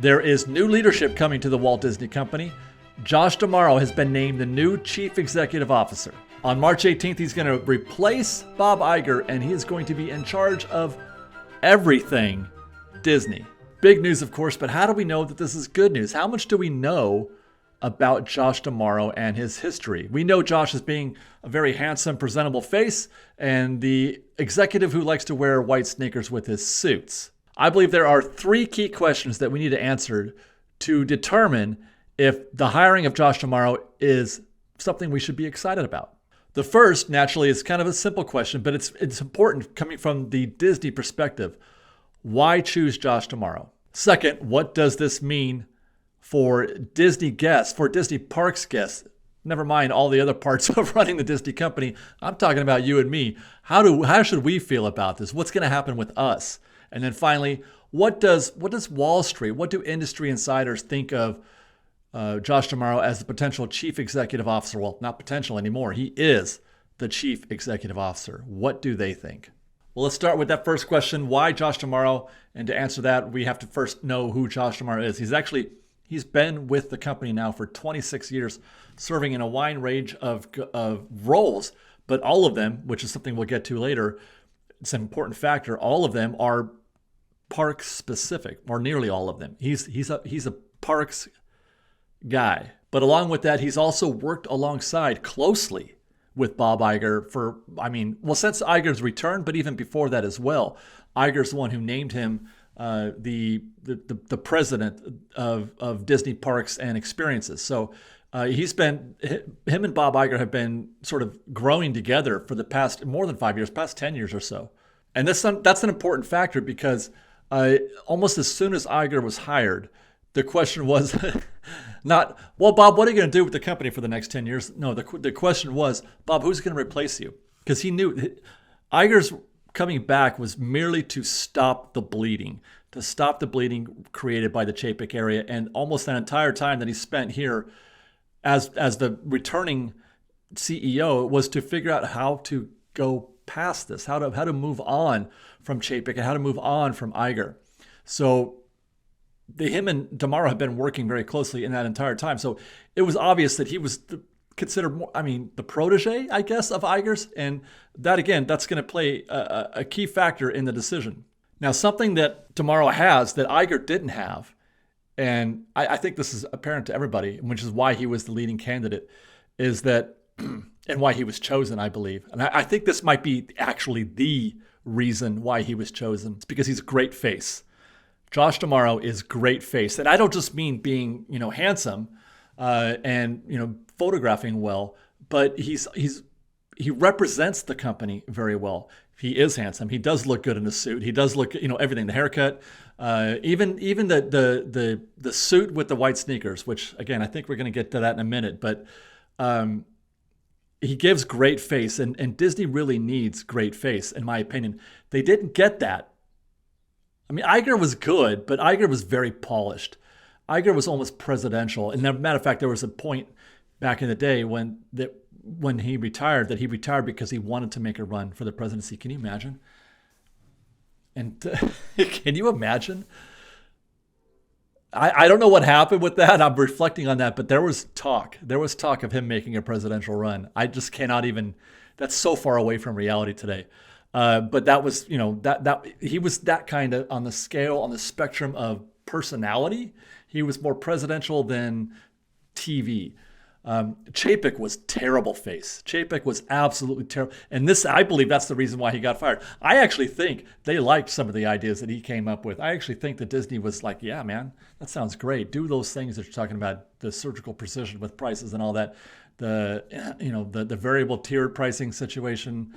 There is new leadership coming to the Walt Disney Company. Josh D'Amaro has been named the new Chief Executive Officer. On March 18th, he's going to replace Bob Iger, and he is going to be in charge of everything Disney. Big news, of course, but how do we know that this is good news? How much do we know about Josh D'Amaro and his history? We know Josh as being a very handsome, presentable face and the executive who likes to wear white sneakers with his suits. I believe there are 3 key questions that we need to answer to determine if the hiring of Josh D'Amaro is something we should be excited about. The first, naturally, is kind of a simple question, but it's important coming from the Disney perspective. Why choose Josh D'Amaro? Second, what does this mean for Disney guests, for Disney parks guests? Never mind all the other parts of running the Disney company. I'm talking about you and me. How should we feel about this? What's going to happen with us? And then finally, what does Wall Street, what do industry insiders think of Josh D'Amaro as the potential chief executive officer? Well, not potential anymore. He is the chief executive officer. What do they think? Well, let's start with that first question. Why Josh D'Amaro? And to answer that, we have to first know who Josh D'Amaro is. He's been with the company now for 26 years, serving in a wide range of roles, but all of them, which is something we'll get to later, it's an important factor, all of them are park specific, or nearly all of them. He's a parks guy. But along with that, he's also worked alongside closely with Bob Iger since Iger's return, but even before that as well. Iger's the one who named him the president of Disney Parks and Experiences. So him and Bob Iger have been sort of growing together for the past more than 5 years, past 10 years or so. And that's an important factor because almost as soon as Iger was hired, the question was not, well, Bob, what are you going to do with the company for the next 10 years? No, the question was, Bob, who's going to replace you? Because he knew Iger's coming back was merely to stop the bleeding created by the Chapek area. And almost that entire time that he spent here as the returning CEO was to figure out how to go past this, how to move on from Chapek and how to move on from Iger. So him and D'Amaro have been working very closely in that entire time. So it was obvious that he was considered more, the protege, I guess, of Iger's. And that, again, that's going to play a key factor in the decision. Now, something that D'Amaro has that Iger didn't have, and I think this is apparent to everybody, which is why he was the leading candidate, is that, and why he was chosen, I believe. And I think this might be actually the reason why he was chosen. It's because he's a great face. Josh D'Amaro is great face. And I don't just mean being, handsome and, photographing well, but he represents the company very well. He is handsome. He does look good in a suit. He does look, everything, the haircut, even the suit with the white sneakers, which again, I think we're going to get to that in a minute, but he gives great face and Disney really needs great face, in my opinion. They didn't get that. Iger was good, but Iger was very polished. Iger was almost presidential. And as a matter of fact, there was a point back in the day when he retired, that he retired because he wanted to make a run for the presidency. Can you imagine? And can you imagine? I don't know what happened with that. I'm reflecting on that, but there was talk. There was talk of him making a presidential run. I just cannot even, that's so far away from reality today. But that was, that he was that kind of on the scale, on the spectrum of personality. He was more presidential than TV. Chapek was terrible face. Chapek was absolutely terrible. And I believe that's the reason why he got fired. I actually think they liked some of the ideas that he came up with. I actually think that Disney was like, yeah, man, that sounds great. Do those things that you're talking about, the surgical precision with prices and all that, the variable tiered pricing situation.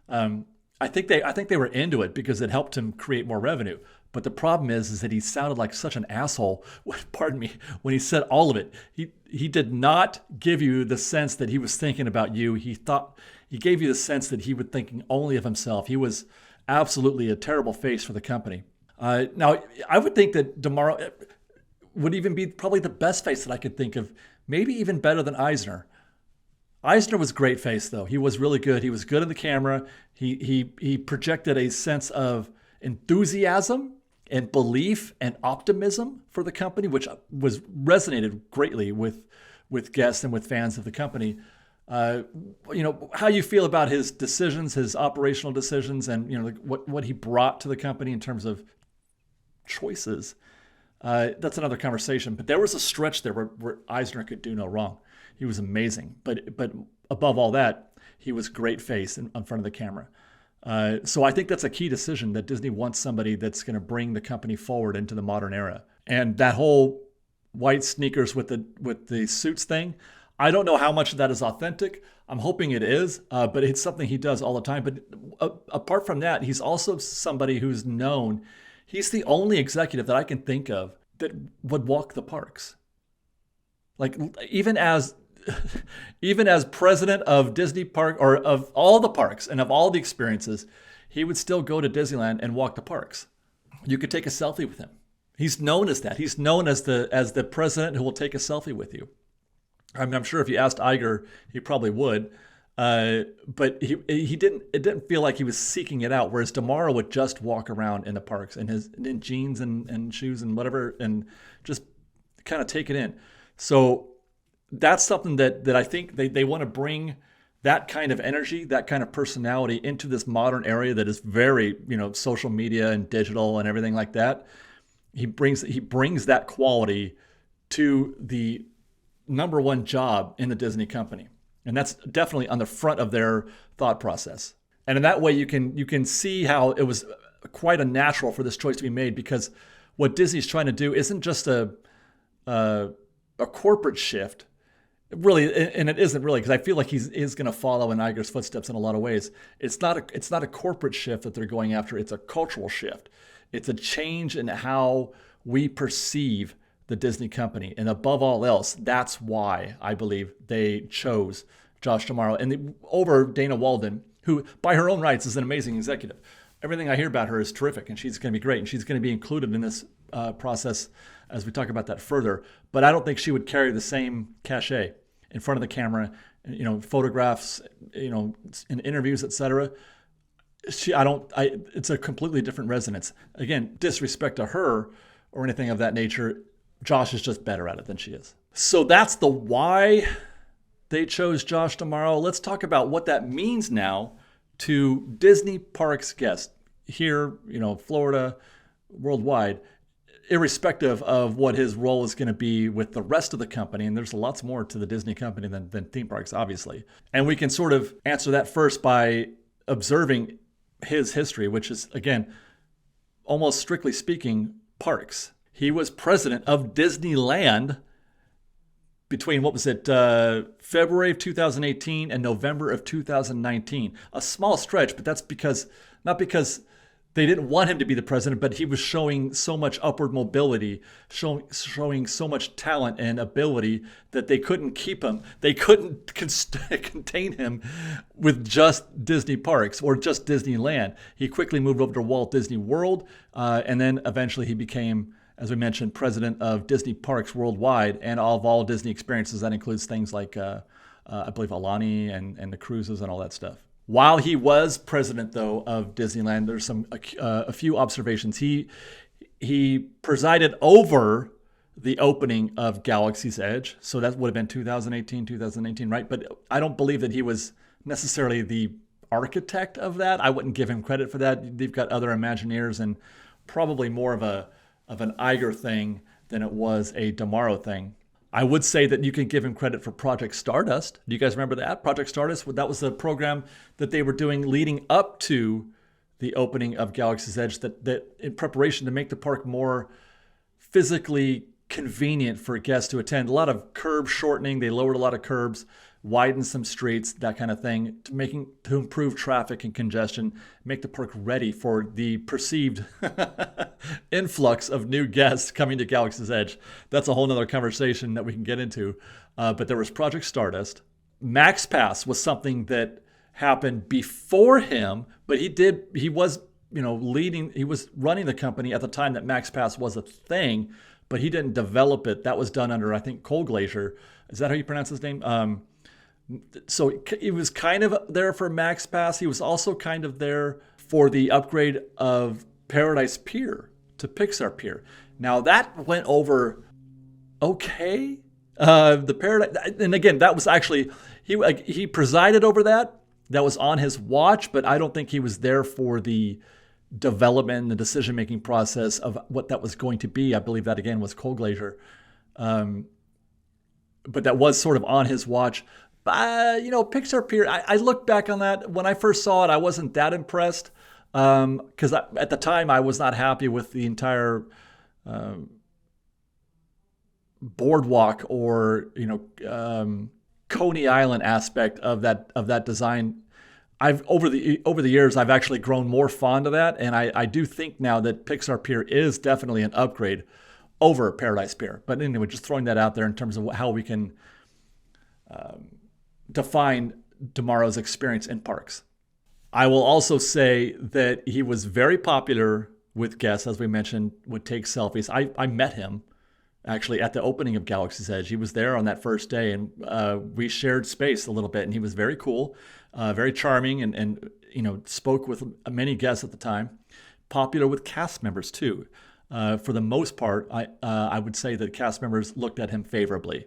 I think they were into it because it helped him create more revenue. But the problem is that he sounded like such an asshole, pardon me, when he said all of it. He did not give you the sense that he was thinking about you. He gave you the sense that he was thinking only of himself. He was absolutely a terrible face for the company. Now, I would think that D'Amaro would even be probably the best face that I could think of, maybe even better than Eisner. Eisner was great face, though. He was really good. He was good in the camera. He projected a sense of enthusiasm and belief and optimism for the company, which was resonated greatly with guests and with fans of the company. How you feel about his decisions, his operational decisions, and what he brought to the company in terms of choices. That's another conversation. But there was a stretch there where Eisner could do no wrong. He was amazing. But above all that, he was great face in front of the camera. So I think that's a key decision, that Disney wants somebody that's going to bring the company forward into the modern era. And that whole white sneakers with the suits thing, I don't know how much of that is authentic. I'm hoping it is, but it's something he does all the time. But apart from that, he's also somebody who's known. He's the only executive that I can think of that would walk the parks. Like even as president of Disney Park, or of all the parks and of all the experiences, he would still go to Disneyland and walk the parks. You could take a selfie with him. He's known as that. He's known as the president who will take a selfie with you. I'm sure if you asked Iger, he probably would. But he didn't. It didn't feel like he was seeking it out. Whereas DeMauro would just walk around in the parks in jeans and shoes and whatever, and just kind of take it in. So that's something that I think they want to bring, that kind of energy, that kind of personality into this modern area that is very, social media and digital and everything like that. He brings that quality to the number one job in the Disney company. And that's definitely on the front of their thought process. And in that way, you can see how it was quite a natural for this choice to be made, because what Disney's trying to do isn't just a corporate shift. Really, and it isn't really, because I feel like he's going to follow in Iger's footsteps in a lot of ways. It's not a corporate shift that they're going after. It's a cultural shift. It's a change in how we perceive the Disney company. And above all else, that's why I believe they chose Josh DeMauro over Dana Walden, who by her own rights is an amazing executive. Everything I hear about her is terrific, and she's going to be great, and she's going to be included in this process as we talk about that further. But I don't think she would carry the same cachet in front of the camera, photographs, in interviews, etc. It's a completely different resonance. Again, disrespect to her or anything of that nature. Josh is just better at it than she is. So that's the why they chose Josh DeMauro. Let's talk about what that means now to Disney Parks guests here, Florida, worldwide, irrespective of what his role is going to be with the rest of the company. And there's lots more to the Disney company than theme parks, obviously. And we can sort of answer that first by observing his history, which is, again, almost strictly speaking, parks. He was president of Disneyland between, February of 2018 and November of 2019. A small stretch, but that's not because they didn't want him to be the president, but he was showing so much upward mobility, showing so much talent and ability that they couldn't keep him. They couldn't contain him with just Disney Parks or just Disneyland. He quickly moved over to Walt Disney World, and then eventually he became, as we mentioned, president of Disney Parks Worldwide and of all Disney experiences. That includes things like, I believe, Alani and the cruises and all that stuff. While he was president, though, of Disneyland, there's a few observations. He presided over the opening of Galaxy's Edge, so that would have been 2018, 2019, right? But I don't believe that he was necessarily the architect of that. I wouldn't give him credit for that. They've got other Imagineers, and probably more of an Iger thing than it was a DeMauro thing. I would say that you can give him credit for Project Stardust. Do you guys remember that? Project Stardust, that was the program that they were doing leading up to the opening of Galaxy's Edge, that in preparation to make the park more physically convenient for guests to attend. A lot of curb shortening. They lowered a lot of curbs, widened some streets, that kind of thing, to improve traffic and congestion, make the park ready for the perceived influx of new guests coming to Galaxy's Edge. That's a whole nother conversation that we can get into. But there was Project Stardust. Max Pass was something that happened before him, but he was running the company at the time that Max Pass was a thing, but he didn't develop it. That was done under, I think, Cole Glacier. Is that how you pronounce his name? So he was kind of there for Max Pass. He was also kind of there for the upgrade of Paradise Pier to Pixar Pier. Now that went over okay. The Paradise, and again, that was actually he presided over that. That was on his watch, but I don't think he was there for the development and the decision-making process of what that was going to be. I believe that again was Cole Glazier, but that was sort of on his watch. Pixar Pier, I look back on that. When I first saw it, I wasn't that impressed because at the time I was not happy with the entire boardwalk or Coney Island aspect of that design. I've over the years I've actually grown more fond of that, and I do think now that Pixar Pier is definitely an upgrade over Paradise Pier. But anyway, just throwing that out there in terms of how we can define tomorrow's experience in parks. I will also say that he was very popular with guests, as we mentioned, would take selfies. I met him actually at the opening of Galaxy's Edge. He was there on that first day, and we shared space a little bit, and he was very cool, very charming, and spoke with many guests at the time. Popular with cast members too. For the most part, I would say that cast members looked at him favorably.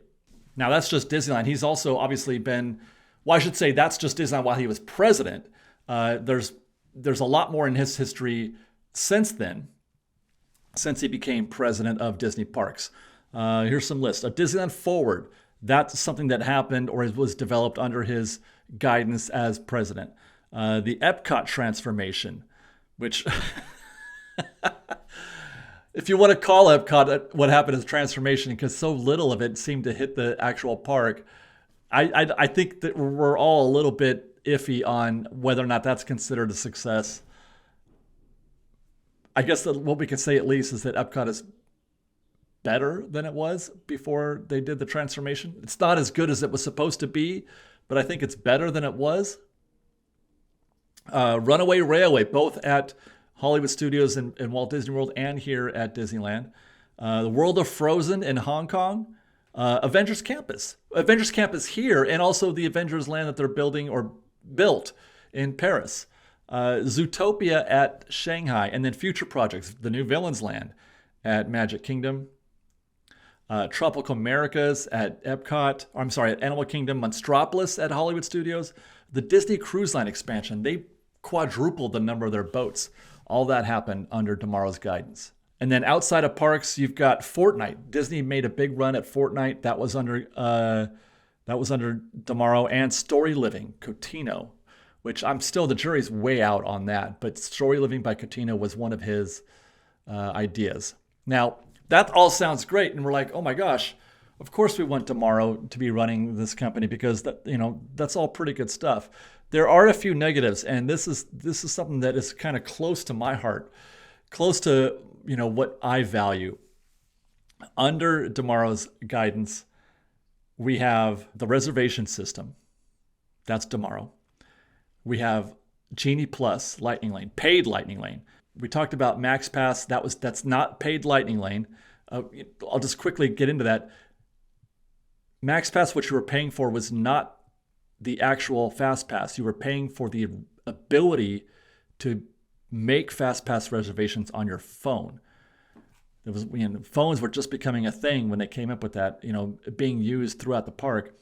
Now, that's just Disneyland. He's also obviously been, well, I should say that's just Disneyland while he was president. There's a lot more in his history since then, since he became president of Disney Parks. Here's some lists. Disneyland Forward, that's something that happened or was developed under his guidance as president. The Epcot transformation, which... If you want to call Epcot what happened as transformation, because so little of it seemed to hit the actual park, I think that we're all a little bit iffy on whether or not that's considered a success. I guess that what we can say at least is that Epcot is better than it was before they did the transformation. It's not as good as it was supposed to be, but I think it's better than it was. Runaway Railway, both at Hollywood Studios and Walt Disney World and here at Disneyland. The World of Frozen in Hong Kong. Avengers Campus. Avengers Campus here, and also the Avengers Land that they're building or built in Paris. Zootopia at Shanghai. And then future projects. The new Villains Land at Magic Kingdom. Tropical Americas at Epcot. At Animal Kingdom. Monstropolis at Hollywood Studios. The Disney Cruise Line expansion. They quadrupled the number of their boats. All that happened under Tomorrow's guidance. And then outside of parks, you've got Fortnite. Disney made a big run at Fortnite. That was under Tomorrow, and Story Living, Coutinho, which the jury's way out on that. But Story Living by Coutinho was one of his ideas. Now, that all sounds great, and we're like, oh my gosh, of course we want Tomorrow to be running this company because that's all pretty good stuff. There are a few negatives, and this is something that is kind of close to my heart, close to what I value. Under Tomorrow's guidance, we have the reservation system. That's Tomorrow. We have Genie Plus Lightning Lane, paid Lightning Lane. We talked about Max Pass. That's not paid Lightning Lane. I'll just quickly get into that. Max Pass, what you were paying for, was not the actual Fast Pass. You were paying for the ability to make Fast Pass reservations on your phone. It was phones were just becoming a thing when they came up with that, being used throughout the park.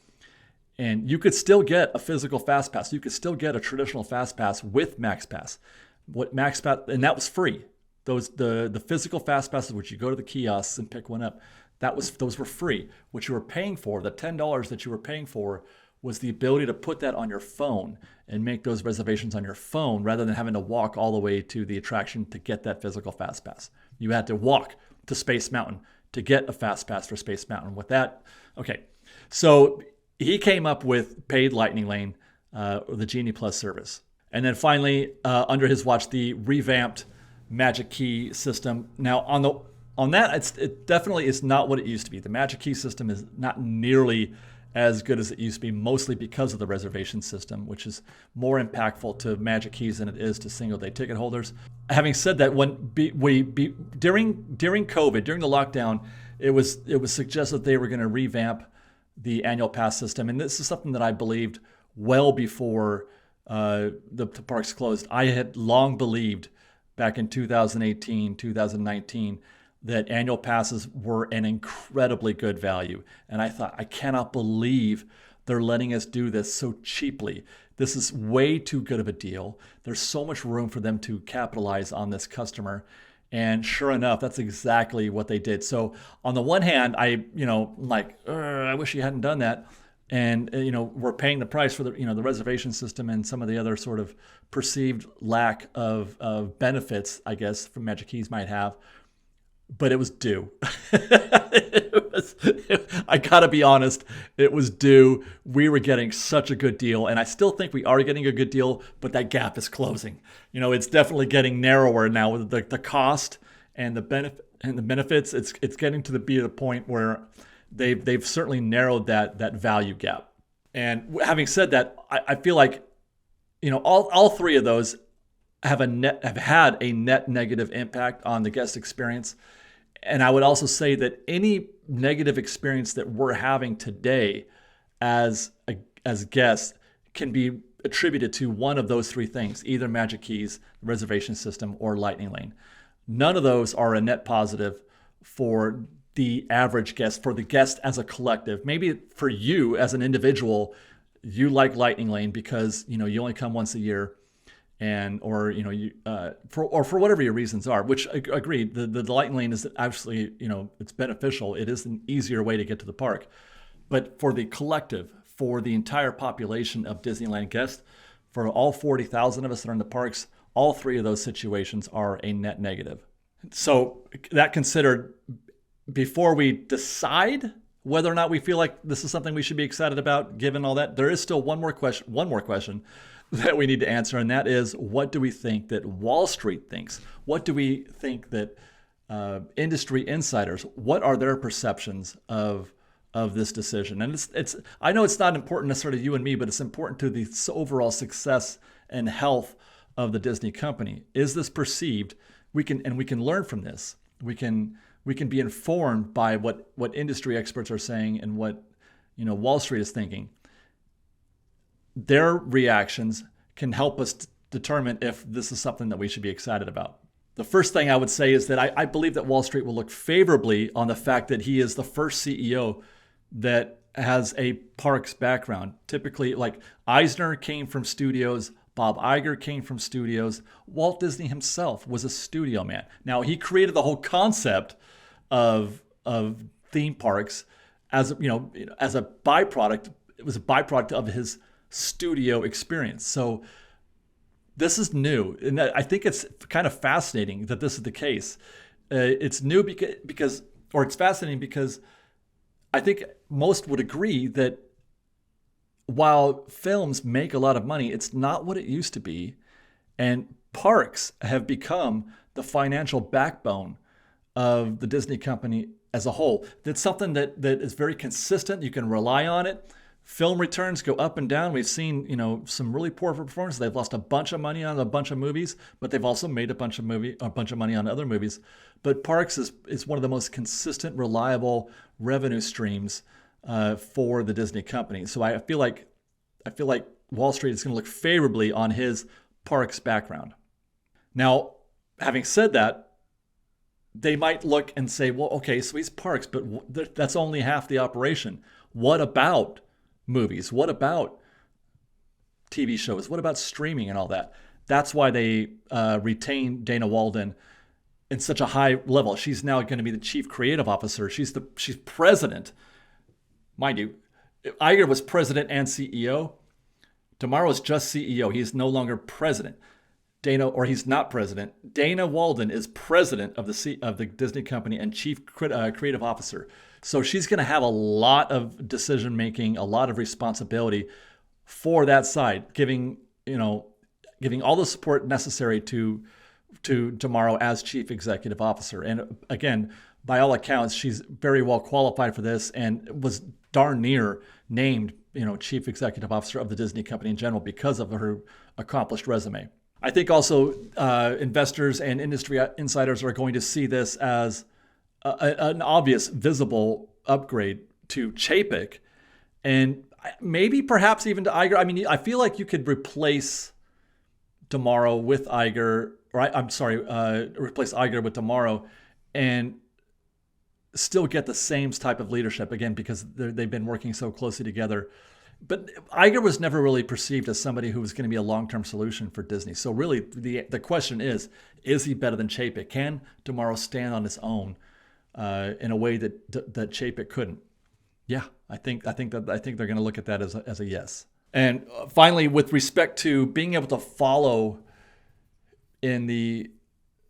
And you could still get a physical Fast Pass. You could still get a traditional Fast Pass with Max Pass. What Max Pass, and that was free. The physical Fast Passes, which you go to the kiosks and pick one up, those were free. What you were paying for, the $10 that you were paying for, was the ability to put that on your phone and make those reservations on your phone rather than having to walk all the way to the attraction to get that physical Fast Pass. You had to walk to Space Mountain to get a Fast Pass for Space Mountain. With that, okay. So he came up with paid Lightning Lane, or the Genie Plus service. And then finally, under his watch, the revamped Magic Key system. Now, on that, it definitely is not what it used to be. The Magic Key system is not nearly as good as it used to be, mostly because of the reservation system, which is more impactful to Magic Keys than it is to single-day ticket holders. Having said that, during COVID, during the lockdown, it was suggested that they were going to revamp the annual pass system, and this is something that I believed well before the parks closed. I had long believed back in 2018, 2019, that annual passes were an incredibly good value. And I thought, I cannot believe they're letting us do this so cheaply. This is way too good of a deal. There's so much room for them to capitalize on this customer. And sure enough, that's exactly what they did. So on the one hand, I wish you hadn't done that. And, we're paying the price for the reservation system and some of the other sort of perceived lack of benefits, I guess, from Magic Keys might have. But it was due. I gotta be honest, it was due. We were getting such a good deal, and I still think we are getting a good deal, but that gap is closing. It's definitely getting narrower now with the cost and the benefits. It's getting to be at a point where they've certainly narrowed that value gap. And having said that, I feel like all three of those have had a net negative impact on the guest experience. And I would also say that any negative experience that we're having today as guests can be attributed to one of those three things, either Magic Keys, reservation system, or Lightning Lane. None of those are a net positive for the average guest, for the guest as a collective. Maybe for you as an individual, you like Lightning Lane because you only come once a year. For whatever your reasons are, which agreed, the Lightning Lane is actually, it's beneficial. It is an easier way to get to the park. But for the collective, for the entire population of Disneyland guests, for all 40,000 of us that are in the parks, all three of those situations are a net negative. So that considered, before we decide whether or not we feel like this is something we should be excited about, given all that, there is still one more question that we need to answer, and that is, what do we think that Wall Street thinks? What do we think that industry insiders, what are their perceptions of this decision? And it's I know it's not important necessarily to you and me, but it's important to the overall success and health of the Disney company. Is this perceived? We can learn from this. We can be informed by what industry experts are saying and what Wall Street is thinking. Their reactions can help us determine if this is something that we should be excited about. The first thing I would say is that I believe that Wall Street will look favorably on the fact that he is the first CEO that has a parks background. Typically, like Eisner came from studios, Bob Iger came from studios, Walt Disney himself was a studio man. Now, he created the whole concept of theme parks as a byproduct. It was a byproduct of his studio experience. So this is new, and I think it's kind of fascinating that this is the case. It's new it's fascinating because I think most would agree that while films make a lot of money, it's not what it used to be, and parks have become the financial backbone of the Disney company as a whole. That's something that is very consistent. You can rely on it. Film returns go up and down. We've seen, some really poor performances. They've lost a bunch of money on a bunch of movies, but they've also made a bunch of money on other movies. But parks is one of the most consistent, reliable revenue streams for the Disney company. So I feel like Wall Street is going to look favorably on his parks background. Now, having said that, they might look and say, well, okay, so he's parks, but that's only half the operation. What about movies? What about TV shows? What about streaming and all that? That's why they retain Dana Walden in such a high level. She's now going to be the chief creative officer. She's president. Mind you, Iger was president and CEO. Tomorrow is just CEO. He's no longer president. He's not president. Dana Walden is president of the Disney company and chief creative officer. So she's going to have a lot of decision making, a lot of responsibility for that side, giving all the support necessary to tomorrow as chief executive officer. And again, by all accounts, she's very well qualified for this and was darn near named, chief executive officer of the Disney company in general because of her accomplished resume. I think also investors and industry insiders are going to see this as an obvious, visible upgrade to Chapek, and maybe perhaps even to Iger. I mean, I feel like you could replace tomorrow with Iger replace Iger with Tomorrow, and still get the same type of leadership again because they've been working so closely together. But Iger was never really perceived as somebody who was going to be a long-term solution for Disney. So really, the question is he better than Chapek? Can Tomorrow stand on his own in a way that Chapek couldn't? Yeah, I think they're going to look at that as a yes. And finally, with respect to being able to follow in the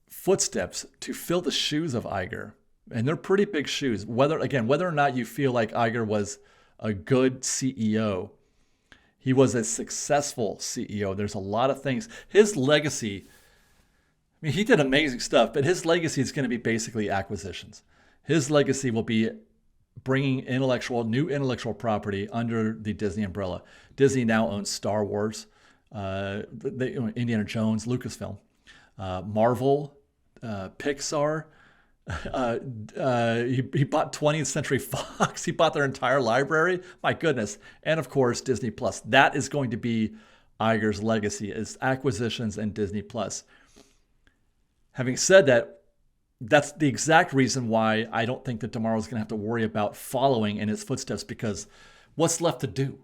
footsteps to fill the shoes of Iger, and they're pretty big shoes. Whether or not you feel like Iger was a good CEO, he was a successful CEO. There's a lot of things. His legacy, I mean, he did amazing stuff, but his legacy is going to be basically acquisitions. His legacy will be bringing new intellectual property under the Disney umbrella. Disney now owns Star Wars, Indiana Jones, Lucasfilm, Marvel, Pixar. He bought 20th Century Fox. He bought their entire library. My goodness. And of course, Disney Plus. That is going to be Iger's legacy, is acquisitions and Disney Plus. Having said that, that's the exact reason why I don't think that Tomorrow's going to have to worry about following in his footsteps, because what's left to do?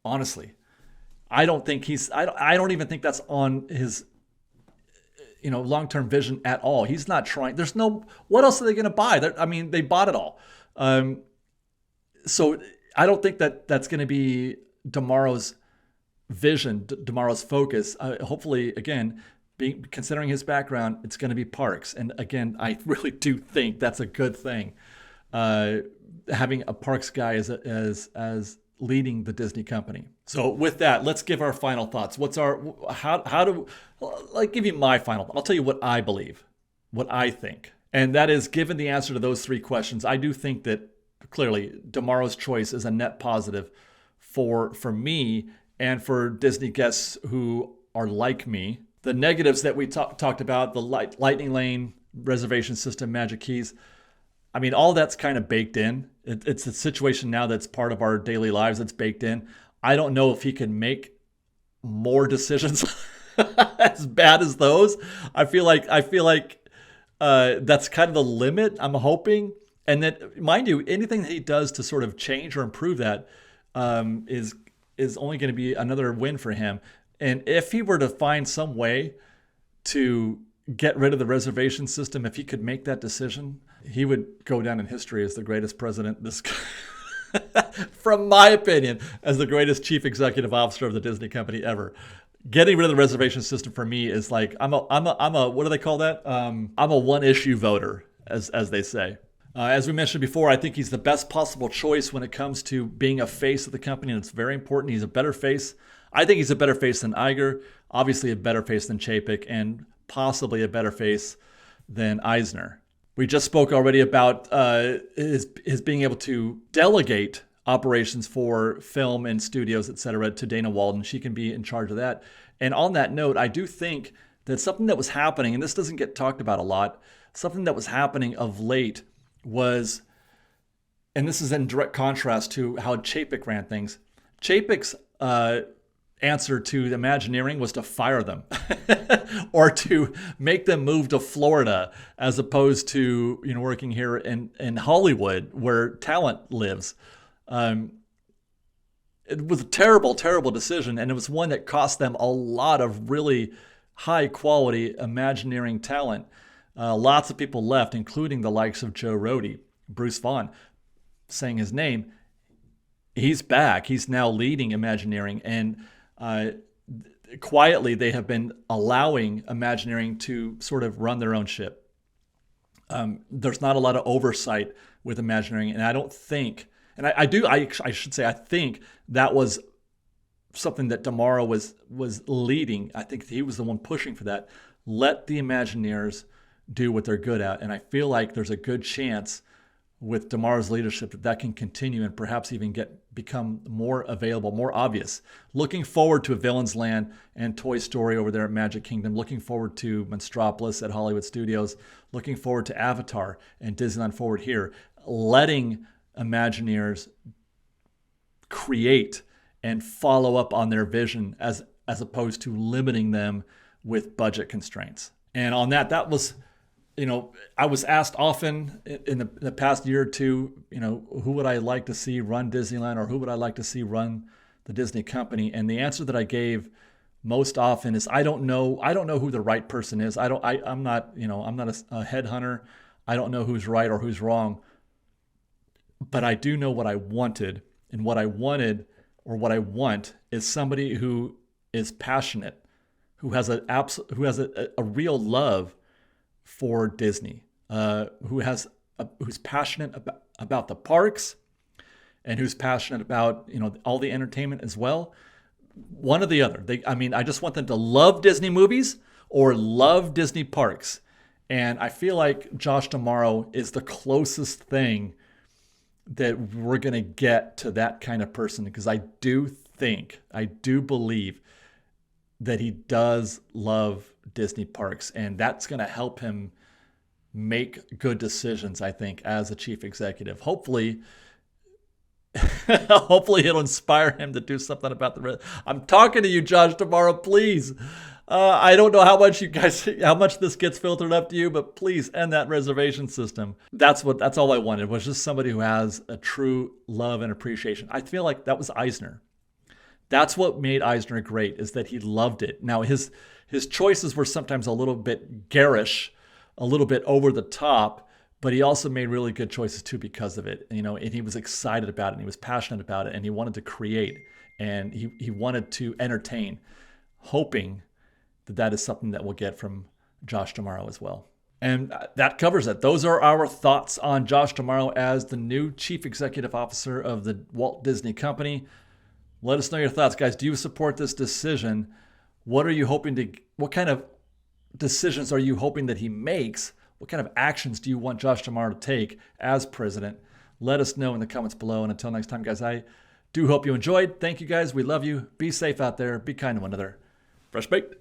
Honestly, I don't even think that's on his long-term vision at all. He's not trying. What else are they going to buy? They bought it all. So I don't think that's going to be Tomorrow's vision, Tomorrow's focus. Hopefully, again, considering his background, it's going to be parks. And again, I really do think that's a good thing. Having a parks guy as leading the Disney company. So with that, let's give our final thoughts. Give you my final. I'll tell you what I believe, what I think. And that is, given the answer to those three questions, I do think that clearly Tomorrow's choice is a net positive for me and for Disney guests who are like me. The negatives that we talked about, the Lightning Lane, reservation system, Magic Keys, all that's kind of baked in. It's a situation now that's part of our daily lives that's baked in. I don't know if he can make more decisions as bad as those. I feel like that's kind of the limit, I'm hoping. And that, mind you, anything that he does to sort of change or improve that is only going to be another win for him. And if he were to find some way to get rid of the reservation system, if he could make that decision, he would go down in history as the greatest president. From my opinion, as the greatest chief executive officer of the Disney company ever. Getting rid of the reservation system for me is like, I'm a what do they call that? I'm a one-issue voter, as they say. As we mentioned before, I think he's the best possible choice when it comes to being a face of the company, and it's very important. He's a better face. I think he's a better face than Iger, obviously a better face than Chapek, and possibly a better face than Eisner. We just spoke already about his being able to delegate operations for film and studios, etc., to Dana Walden. She can be in charge of that. And on that note, I do think that something that was happening, and this doesn't get talked about a lot, something that was happening of late was, and this is in direct contrast to how Chapek ran things. Chapek's answer to the Imagineering was to fire them or to make them move to Florida as opposed to working here in Hollywood where talent lives. It was a terrible, terrible decision, and it was one that cost them a lot of really high quality Imagineering talent. Lots of people left, including the likes of Joe Rohde. Bruce Vaughan, saying his name, he's back. He's now leading Imagineering, and quietly they have been allowing Imagineering to sort of run their own ship. There's not a lot of oversight with Imagineering, and I don't think, and I should say I think that was something that Tomorrow was leading. I think he was the one pushing for that. Let the Imagineers do what they're good at, and I feel like there's a good chance with Tomorrow's leadership that can continue and perhaps even become more available, more obvious. Looking forward to Villain's Land and Toy Story over there at Magic Kingdom. Looking forward to Monstropolis at Hollywood Studios. Looking forward to Avatar and Disneyland Forward here. Letting Imagineers create and follow up on their vision as opposed to limiting them with budget constraints. And on that was, I was asked often in the past year or two, who would I like to see run Disneyland, or who would I like to see run the Disney company? And the answer that I gave most often is, I don't know who the right person is. I'm not a headhunter. I don't know who's right or who's wrong, but I do know what I wanted, and what I wanted, or what I want, is somebody who is passionate, who has a real love for Disney, who's passionate about the parks, and who's passionate about all the entertainment as well. One or the other. I just want them to love Disney movies or love Disney parks. And I feel like Josh D'Amaro is the closest thing that we're going to get to that kind of person, because I do believe that he does love Disney parks, and that's going to help him make good decisions, I think, as a chief executive. Hopefully it'll inspire him to do something about I'm talking to you, Josh D'Amaro, please. I don't know how much this gets filtered up to you, but please end that reservation system. That's all I wanted, was just somebody who has a true love and appreciation. I feel like that was Eisner. That's what made Eisner great, is that he loved it. Now, his choices were sometimes a little bit garish, a little bit over the top, but he also made really good choices too because of it. And he was excited about it, and he was passionate about it, and he wanted to create, and he wanted to entertain, hoping that is something that we'll get from Josh D'Amaro as well. And that covers it. Those are our thoughts on Josh D'Amaro as the new Chief Executive Officer of the Walt Disney Company. Let us know your thoughts, guys. Do you support this decision? What kind of decisions are you hoping that he makes? What kind of actions do you want Josh D'Amaro to take as president? Let us know in the comments below. And until next time, guys, I do hope you enjoyed. Thank you, guys. We love you. Be safe out there. Be kind to one another. Fresh baked.